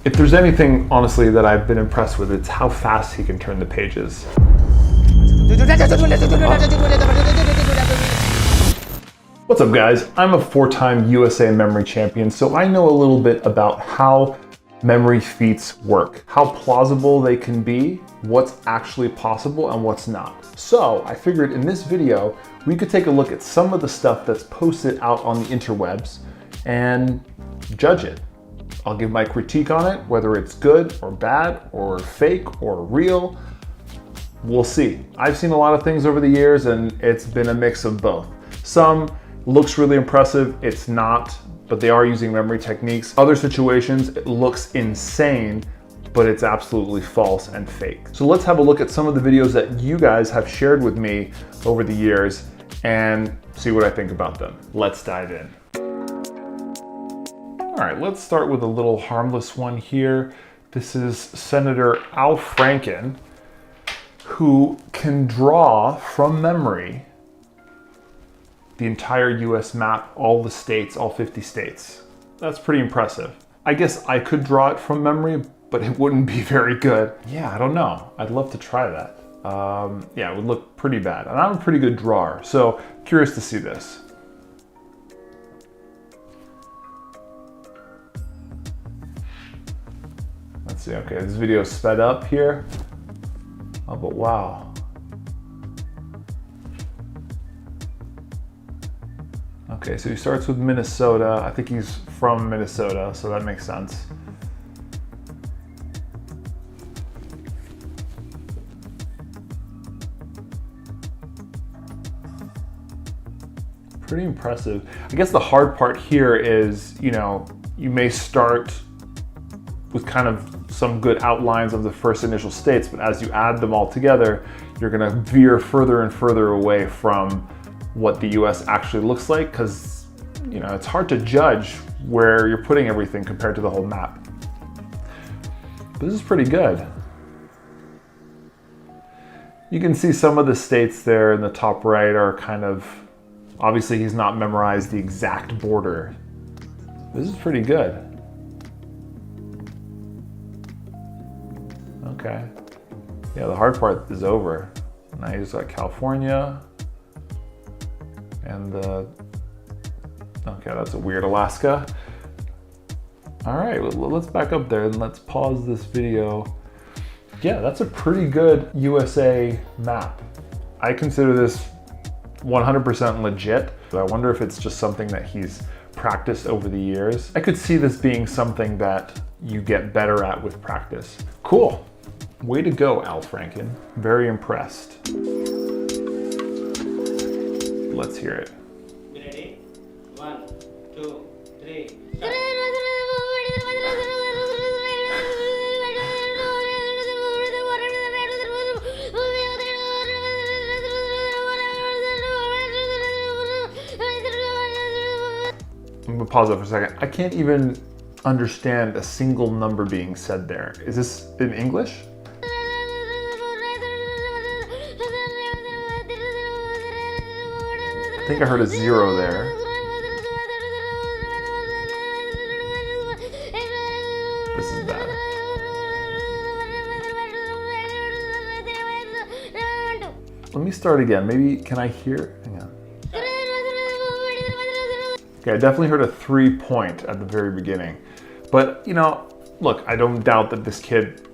If there's anything, honestly, that I've been impressed with, it's how fast he can turn the pages. What's up, guys? I'm a 4-time USA memory champion, so I know a little bit about how memory feats work, how plausible they can be, what's actually possible and what's not. So I figured in this video, we could take a look at some of the stuff that's posted out on the interwebs and judge it. I'll give my critique on it, whether it's good or bad or fake or real. We'll see. I've seen a lot of things over the years and it's been a mix of both. Some looks really impressive, it's not, but they are using memory techniques. Other situations, it looks insane, but it's absolutely false and fake. So let's have a look at some of the videos that you guys have shared with me over the years and see what I think about them. Let's dive in. All right, let's start with a little harmless one here. This is Senator Al Franken, who can draw from memory the entire US map, all the states, all 50 states. That's pretty impressive. I guess I could draw it from memory, but it wouldn't be very good. Yeah, I don't know. I'd love to try that. Yeah, it would look pretty bad. And I'm a pretty good drawer, so curious to see this. Let's see, okay, this video is sped up here. Oh, but wow. Okay, so he starts with Minnesota. I think he's from Minnesota, so that makes sense. Pretty impressive. I guess the hard part here is, you know, you may start with kind of some good outlines of the first initial states, but as you add them all together, you're gonna veer further and further away from what the US actually looks like, because you know it's hard to judge where you're putting everything compared to the whole map. But this is pretty good. You can see some of the states there in the top right are kind of, obviously he's not memorized the exact border. This is pretty good. Okay. Yeah, the hard part is over. Now you just got California. And okay, that's a weird Alaska. All right, let's back up there and let's pause this video. Yeah, that's a pretty good USA map. I consider this 100% legit, but I wonder if it's just something that he's practiced over the years. I could see this being something that you get better at with practice. Cool. Way to go, Al Franken. Very impressed. Let's hear it. Ready? 1, 2, 3. I'm gonna pause it for a second. I can't even understand a single number being said there. Is this in English? I think I heard a 0 there. This is bad. Let me start again. Maybe, can I hear? Hang on. Okay, I definitely heard a 3 point at the very beginning. But, you know, look, I don't doubt that this kid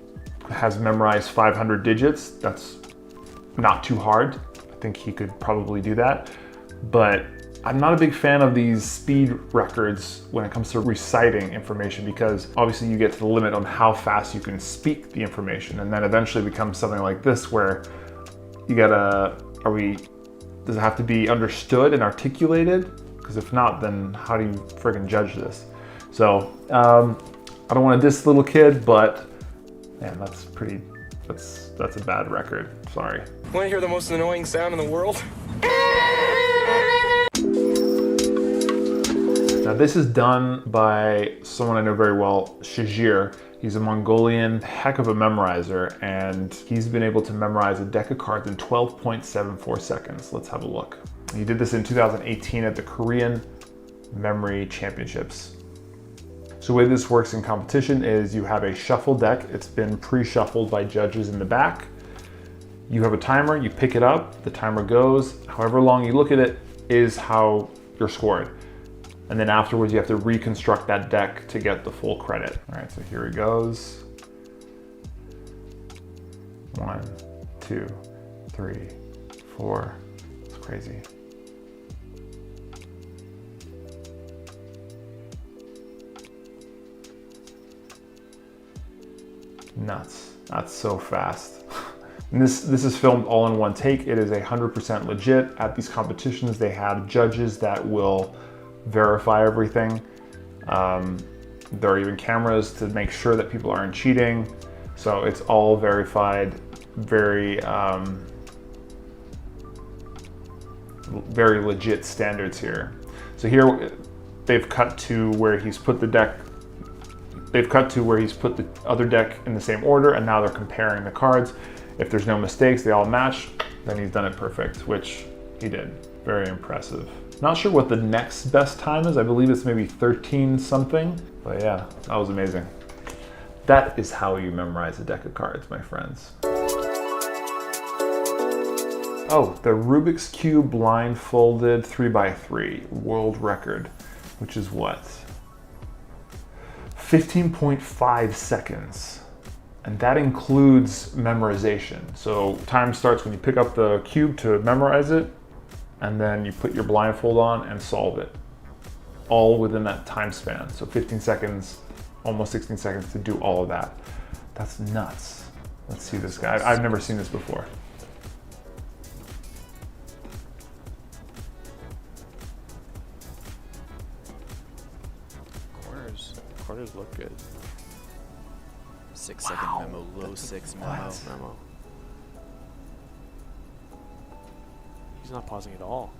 has memorized 500 digits. That's not too hard. I think he could probably do that. But I'm not a big fan of these speed records when it comes to reciting information, because obviously you get to the limit on how fast you can speak the information, and then eventually becomes something like this where you gotta, does it have to be understood and articulated? Because if not, then how do you friggin' judge this? So I don't want to diss the little kid, but man, that's a bad record. Sorry. Want to hear the most annoying sound in the world? Now this is done by someone I know very well, Shajir. He's a Mongolian heck of a memorizer, and he's been able to memorize a deck of cards in 12.74 seconds. Let's have a look. He did this in 2018 at the Korean Memory Championships. So the way this works in competition is you have a shuffle deck. It's been pre-shuffled by judges in the back. You have a timer, you pick it up, the timer goes. However long you look at it is how you're scored. And then afterwards you have to reconstruct that deck to get the full credit. All right, so here it goes. 1, 2, 3, 4. It's crazy. Nuts. That's so fast. And this is filmed all in one take. It is 100% legit. At these competitions, they have judges that will verify everything. There are even cameras to make sure that people aren't cheating. So it's all verified, very legit standards here. So here they've cut to where he's put the deck. They've cut to where he's put the other deck in the same order, and now they're comparing the cards. If there's no mistakes, they all match, then he's done it perfect, which he did. Very impressive. Not sure what the next best time is. I believe it's maybe 13 something, but yeah, that was amazing. That is how you memorize a deck of cards, my friends. Oh, the Rubik's Cube blindfolded 3x3 world record, which is what? 15.5 seconds. And that includes memorization. So time starts when you pick up the cube to memorize it, and then you put your blindfold on and solve it. All within that time span. So 15 seconds, almost 16 seconds to do all of that. That's nuts. Let's see this guy. I've never seen this before. Corners look good. 6-second memo, low 6 memo. He's not pausing at all.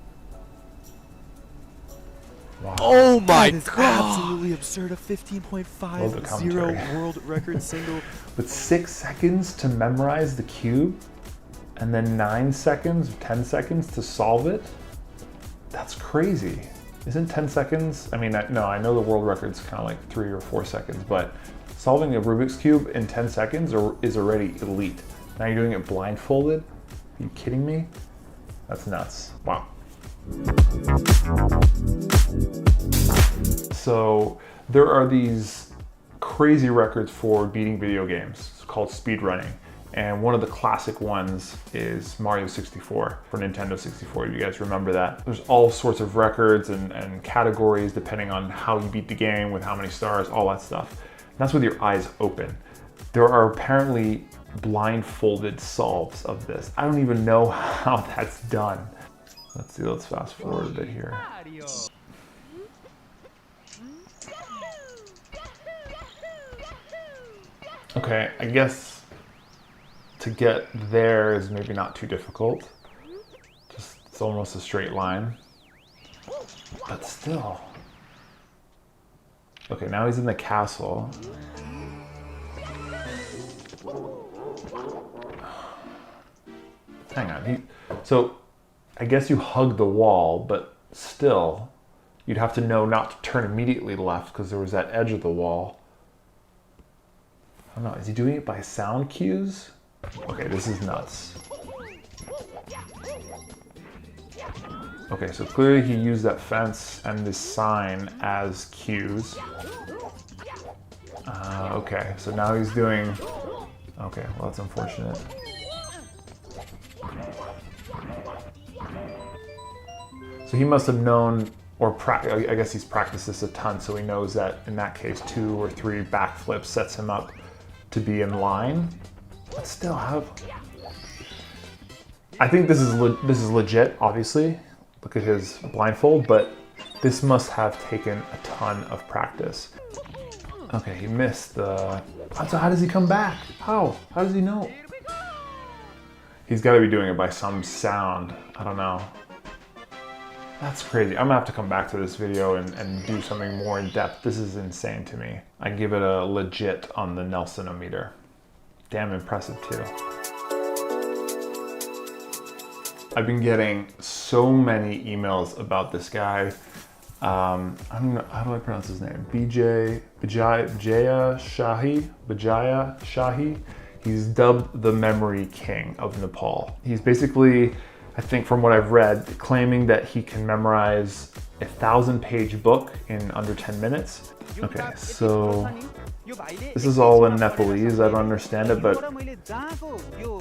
Wow. Oh my That is god! absolutely absurd. A 15.50 world record single. With 6 seconds to memorize the cube, and then 9 seconds or 10 seconds to solve it? That's crazy. Isn't 10 seconds? I mean, no, I know the world record's kind of like 3 or 4 seconds, but solving a Rubik's Cube in 10 seconds is already elite. Now you're doing it blindfolded? Are you kidding me? That's nuts. Wow. So there are these crazy records for beating video games. It's called speed running. And one of the classic ones is Mario 64 for Nintendo 64. You guys remember that? There's all sorts of records and categories depending on how you beat the game, with how many stars, all that stuff. And that's with your eyes open. There are apparently blindfolded solves of this. I don't even know how that's done. Let's see, let's fast forward a bit here. Okay, I guess to get there is maybe not too difficult. Just, it's almost a straight line. But still. Okay, now he's in the castle. Hang on, so I guess you hug the wall, but still, you'd have to know not to turn immediately left because there was that edge of the wall. I don't know, is he doing it by sound cues? Okay, this is nuts. Okay, so clearly he used that fence and this sign as cues. Okay, so now he's doing... Okay, well that's unfortunate. So he must have known, or I guess he's practiced this a ton, so he knows that in that case 2 or 3 backflips sets him up to be in line. But still, I think this is legit, obviously. Look at his blindfold, but this must have taken a ton of practice. Okay, he missed the... So how does he come back? How? How does he know? He's got to be doing it by some sound. I don't know. That's crazy. I'm gonna have to come back to this video and do something more in depth. This is insane to me. I give it a legit on the Nelsonometer. Damn impressive too. I've been getting so many emails about this guy. I don't know, how do I pronounce his name? Bijay Shahi. He's dubbed the Memory King of Nepal. He's basically, I think from what I've read, claiming that he can memorize a 1,000-page book in under 10 minutes. Okay, so this is all in Nepalese. I don't understand it, but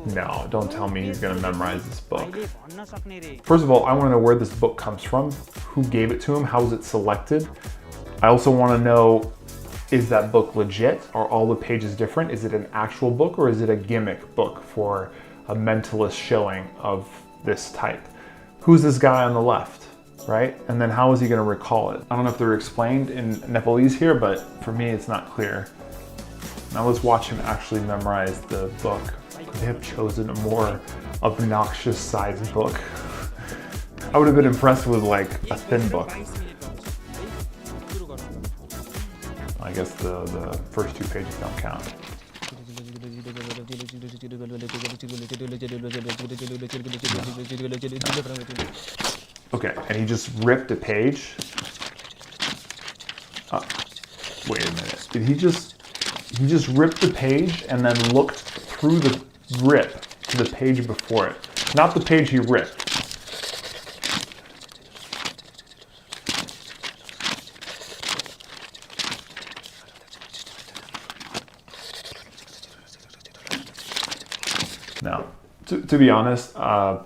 no, don't tell me he's gonna memorize this book. First of all, I wanna know where this book comes from, who gave it to him, how was it selected? I also wanna know, is that book legit? Are all the pages different? Is it an actual book or is it a gimmick book for a mentalist showing of this type? Who's this guy on the left, right? And then how is he gonna recall it? I don't know if they're explained in Nepalese here, but for me, it's not clear. Now let's watch him actually memorize the book. They have chosen a more obnoxious sized book. I would have been impressed with like a thin book. I guess the first 2 pages don't count. Okay, and he just ripped a page. Wait a minute. Did he just ripped the page and then looked through the rip to the page before it? Not the page he ripped. Now, to be honest, I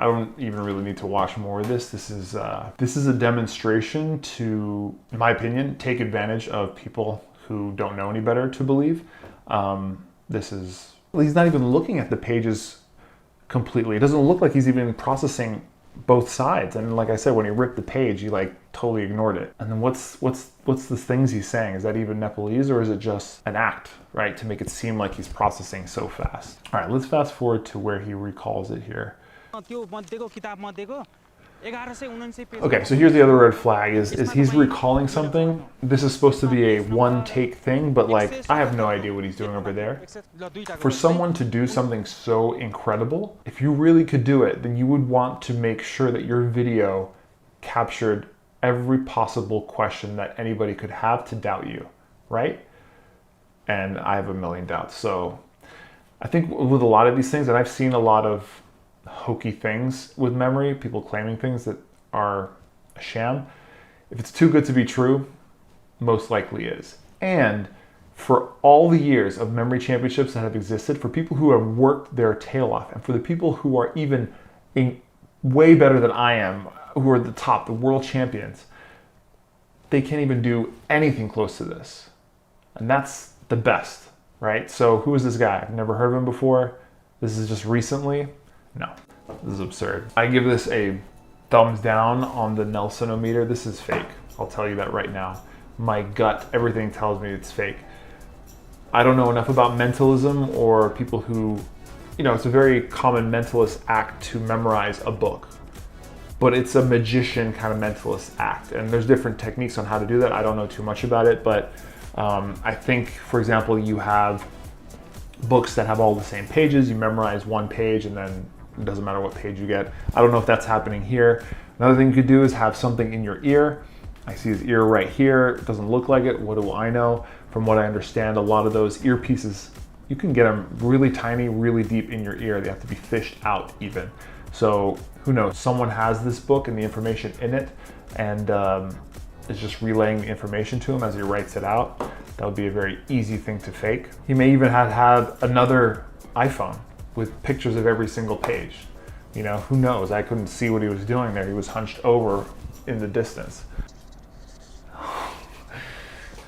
don't even really need to watch more of this. This is a demonstration to, in my opinion, take advantage of people who don't know any better to believe. He's not even looking at the pages completely. It doesn't look like he's even processing both sides. And like I said, when he ripped the page, he like totally ignored it. And then what's the things he's saying? Is that even Nepalese or is it just an act, right? To make it seem like he's processing so fast. All right, let's fast forward to where he recalls it here. Okay, so here's the other red flag is he's recalling something. This is supposed to be a one-take thing, but like, I have no idea what he's doing over there. For someone to do something so incredible, if you really could do it, then you would want to make sure that your video captured every possible question that anybody could have to doubt you, right? And I have a million doubts. So I think with a lot of these things, and I've seen a lot of hokey things with memory, people claiming things that are a sham. If it's too good to be true, most likely is. And for all the years of memory championships that have existed, for people who have worked their tail off, and for the people who are even way better than I am, who are the top, the world champions, they can't even do anything close to this. And that's the best, right? So who is this guy? I've never heard of him before. This is just recently. No, this is absurd. I give this a thumbs down on the Nelsonometer. This is fake. I'll tell you that right now. My gut, everything tells me it's fake. I don't know enough about mentalism or people who, it's a very common mentalist act to memorize a book, but it's a magician kind of mentalist act. And there's different techniques on how to do that. I don't know too much about it, but I think, for example, you have books that have all the same pages. You memorize one page and then it doesn't matter what page you get. I don't know if that's happening here. Another thing you could do is have something in your ear. I see his ear right here. It doesn't look like it. What do I know? From what I understand, a lot of those earpieces, you can get them really tiny, really deep in your ear. They have to be fished out even. So who knows? Someone has this book and the information in it and is just relaying the information to him as he writes it out. That would be a very easy thing to fake. He may even have another iPhone with pictures of every single page. Who knows? I couldn't see what he was doing there. He was hunched over in the distance.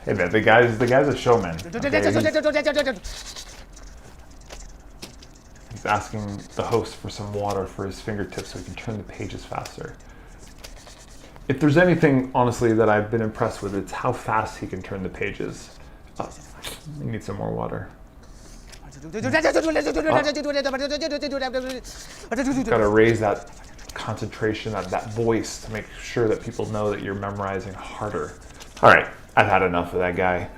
Hey man, the guy's a showman. Okay? He's asking the host for some water for his fingertips so he can turn the pages faster. If there's anything, honestly, that I've been impressed with, it's how fast he can turn the pages. I need some more water. Gotta raise that concentration, that voice to make sure that people know that you're memorizing harder. All right, I've had enough of that guy.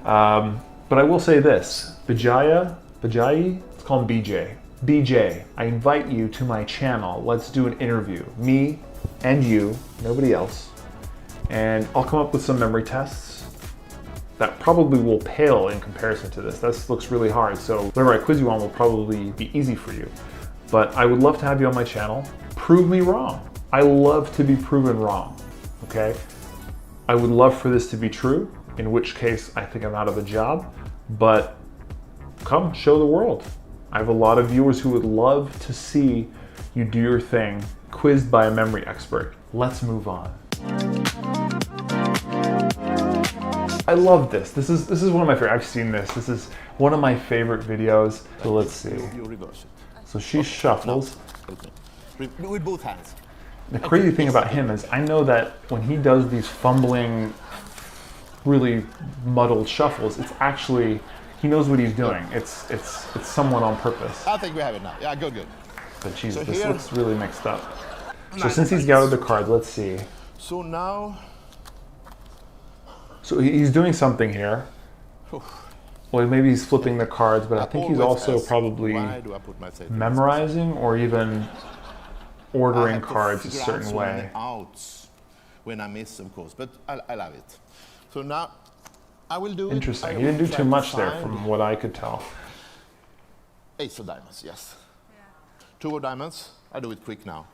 But I will say this, Bijay, let's call him BJ. BJ, I invite you to my channel. Let's do an interview. Me and you, nobody else. and I'll come up with some memory tests that probably will pale in comparison to this. This looks really hard, so whatever I quiz you on will probably be easy for you. But I would love to have you on my channel. Prove me wrong. I love to be proven wrong, okay? I would love for this to be true, in which case I think I'm out of a job, but come show the world. I have a lot of viewers who would love to see you do your thing, quizzed by a memory expert. Let's move on. I love this. This is one of my favorite. I've seen this. This is one of my favorite videos. So let's see. You reverse it. So she shuffles. Okay. With both hands. The crazy thing about him is I know that when he does these fumbling, really muddled shuffles, it's actually, he knows what he's doing. It's somewhat on purpose. I think we have it now. Yeah, good. But Jesus, So this here- looks really mixed up. So since he's gathered the cards, let's see. So now, So he's doing something here. Well, maybe he's flipping the cards, but I think he's always also ask, probably why do I put myself in this memorizing or even I ordering have to cards a figure out certain so many way. outs when I miss, of course, but I love it. So now I will do Interesting. it. He didn't do try too to much there find from what I could tell. Ace of diamonds, yes. Two of diamonds. I do it quick now.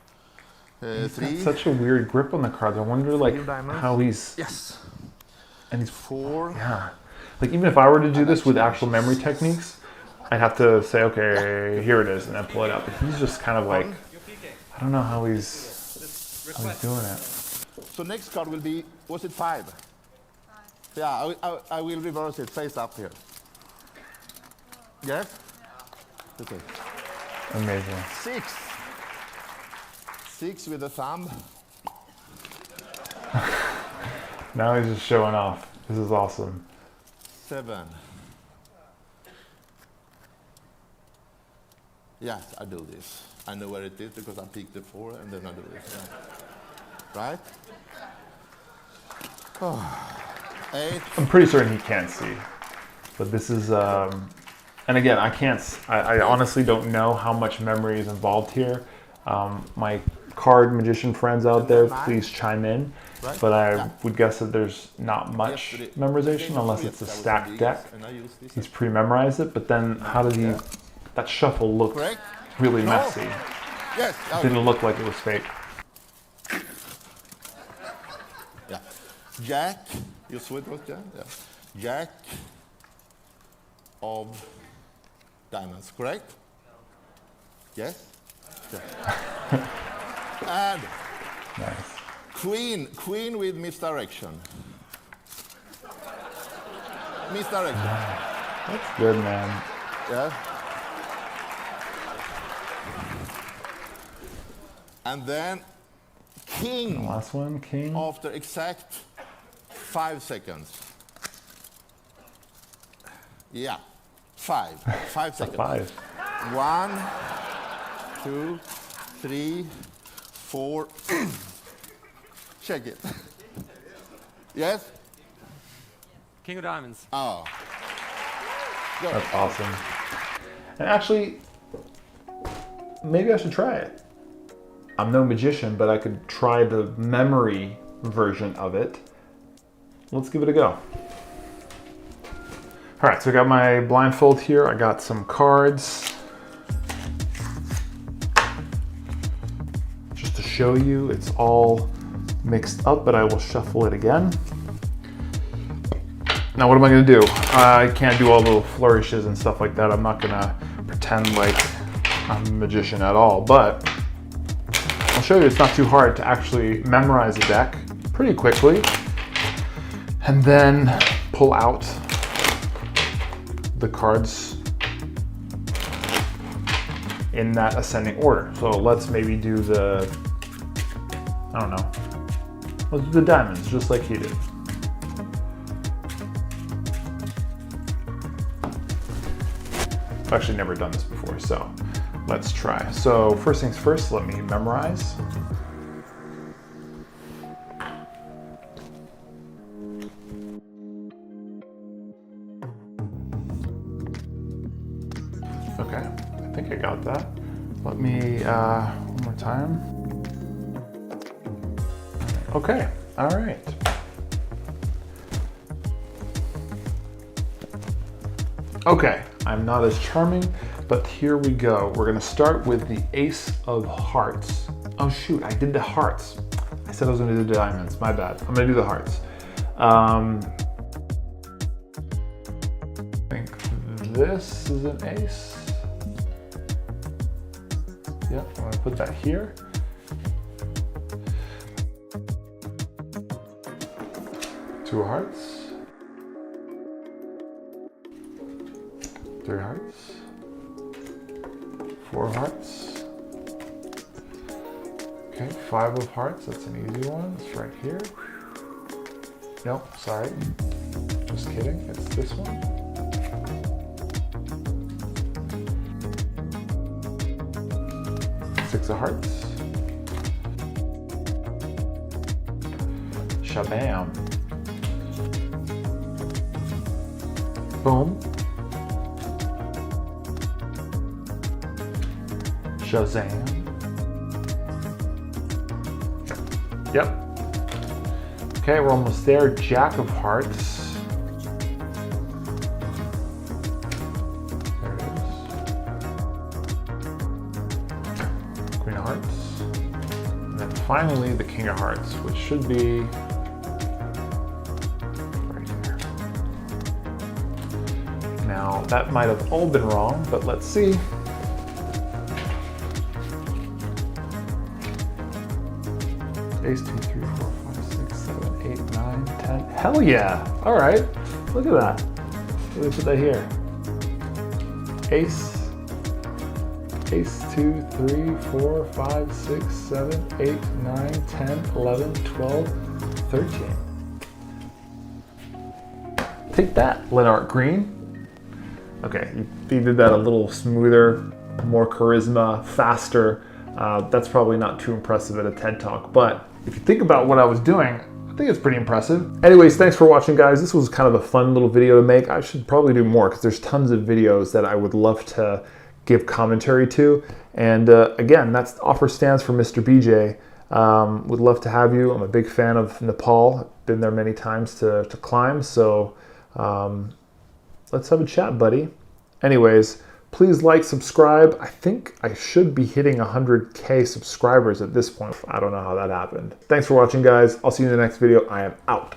Three. Such a weird grip on the cards. I wonder like diamonds. how he's, Yes. and he's, Four. yeah. Like even if I were to do this with actual memory techniques, I'd have to say, okay, here it is, and then pull it up. But he's just kind of like, I don't know how he's doing it. So next card will be, was it five? Yeah, I will reverse it face up here. Yes? Okay. Amazing. Six. Six with the thumb. Now he's just showing off. This is awesome. Seven. Yes, I do this. I know where it is because I picked the four and then I do this. Yeah. Right? Oh. Eight. I'm pretty certain he can't see, but this is, and again, I honestly don't know how much memory is involved here. My card magician friends out there, please chime in. Right? But I Yeah. would guess that there's not much Yes, but memorization unless it's a stacked deck. And I use this. He's pre-memorized it, but then how did he, that shuffle looked Correct? really No. messy. Yes. It didn't look like it was fake. Yeah. Jack. You saw it was Jack? Yeah. Jack of diamonds, correct? Yes? Yeah. And Nice. queen with misdirection. Misdirection. That's good, man. Yeah. And then king Last one, king. after exact 5 seconds. Yeah, 5 seconds. 5. 1, 2, 3, 4. Check it. Yes? King of diamonds. Oh. Good. That's awesome. And actually, maybe I should try it. I'm no magician, but I could try the memory version of it. Let's give it a go. All right, so I got my blindfold here. I got some cards. Just to show you, it's all mixed up, but I will shuffle it again. Now what am I gonna do? I can't do all the little flourishes and stuff like that. I'm not gonna pretend like I'm a magician at all, but I'll show you it's not too hard to actually memorize a deck pretty quickly and then pull out the cards in that ascending order. So let's maybe do the, I don't know, let's do the diamonds just like he did. I've actually never done this before, so let's try. So first things first, let me memorize. Okay, I think I got that. Let me, one more time. Okay, all right. Okay, I'm not as charming, but here we go. We're gonna start with the ace of hearts. Oh shoot, I did the hearts. I said I was gonna do the diamonds, my bad. I'm gonna do the hearts. I think this is an ace. Yep, I'm gonna put that here. Two hearts. Three hearts. Four hearts. Okay, five of hearts, that's an easy one. It's right here. Nope, sorry. Just kidding, it's this one. Six of hearts. Shabam. Boom. Shazam. Yep. Okay, we're almost there. Jack of hearts. There it is. Queen of hearts. And then finally the king of hearts, which should be right here. Now, that might have all been wrong, but let's see. Ace, 2, 3, 4, 5, 6, 7, 8, 9, 10. Hell yeah! All right, look at that. Let me put that here. Ace, Ace, 2, 3, 4, 5, 6, 7, 8, 9, 10, 11, 12, 13. Take that, Lennart Green. Okay, you did that a little smoother, more charisma, faster. That's probably not too impressive at a TED Talk, but if you think about what I was doing, I think it's pretty impressive. Anyways, thanks for watching, guys. This was kind of a fun little video to make. I should probably do more because there's tons of videos that I would love to give commentary to. And again, that's offer stands for Mr. BJ. Would love to have you. I'm a big fan of Nepal. I've been there many times to climb, so let's have a chat, buddy. Anyways, please like, subscribe. I think I should be hitting 100K subscribers at this point. I don't know how that happened. Thanks for watching, guys. I'll see you in the next video. I am out.